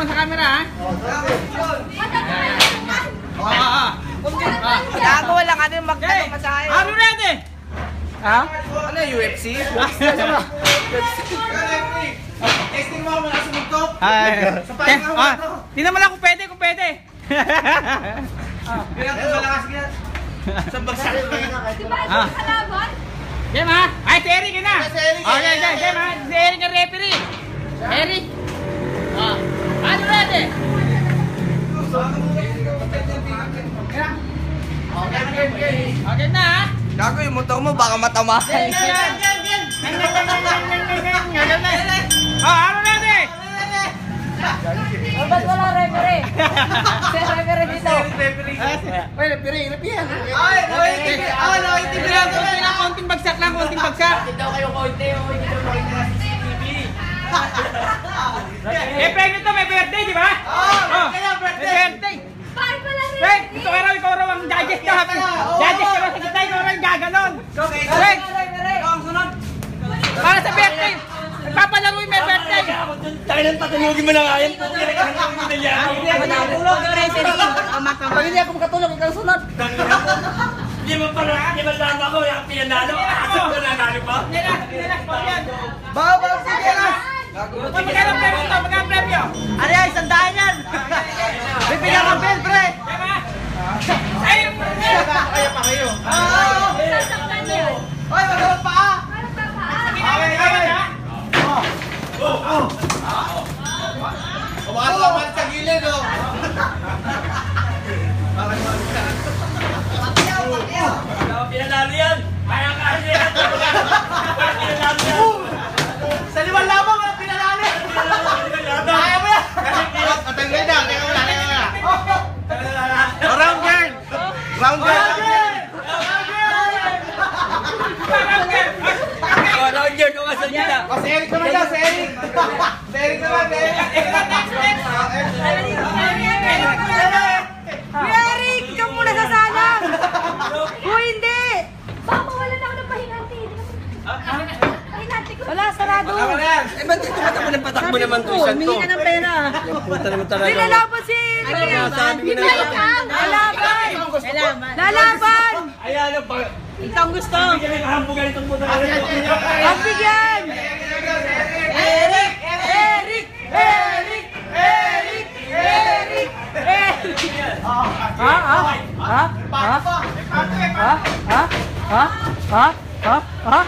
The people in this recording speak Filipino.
mo sa camera, ha? Gago, wala ka din magtanong masahe. Are you ready? Ha? Ano yung UFC? Testing mo ako mula sumugtok. Tingnan mo lang kung pwede, kung pwede. Kailangan ko malakas ka. Sa bagsak. Game, ha? Ay, si Eric yun na. Okay, game, ha? Si Eric ang referee. Eric. Are you ready? Okay na, ha? Gago, yung motor mo baka matamahan. Are you ready? Ba't wala referee? Si referee dito. Ay, referee, yan. Konting bagsak lang, konting bagsak. Eh, pregnant to, may birthday, di ba? May birthday. Bakit wala Frank, ikaw raw ang judges ka. Judges ka raw sa kita, ikaw raw yung gaganon. Frank, para sa birthday. Nagpapalaro yung may birthday. Tayo nang tatulogin mo na nga yan. Matulog yung referee. Pag hindi ako makatulog, ikaw sunod. Di ba lang ako yung pinanalo? Asap ko nanalo pa? Nilas pa yan. Bawa, sige na. Magkano premyo to? Magkano premyo? Ano yan, sandaan yan. Bibigyan ka bell, pre. Ay, Kaya pa kayo. Sasaktan niyo? Hoy, magawag pa ah. Parang papa. Umakas naman sa gilid, oh. Pinanalo yan. Kaya yan. Pinanalo yan. Sa limang lamang, walang pinanalo. Kaya mo yan. Matanggal na. Teka wala. Round girl. Round girl. Round girl ko kasi nila. Si Eric naman daw, si Eric. Si Eric naman, si Eric. Eric, ikaw muna sasalang. Hindi. Baka mawalan ako ng pahinati. Pahinati ko. Wala, sarado. Eh, ba't ito patakbo naman to isang to? Humingi ka ng pera. Yung puta naman talaga. Nilalaban si Eric. Lalaban. Lalaban. Ayan, ano pa? Ikaw gusto. Bigyan ng hambugan itong puta. Pagbigyan. Eric. Eric. Eric. Eric. Eric. Eric. Ha?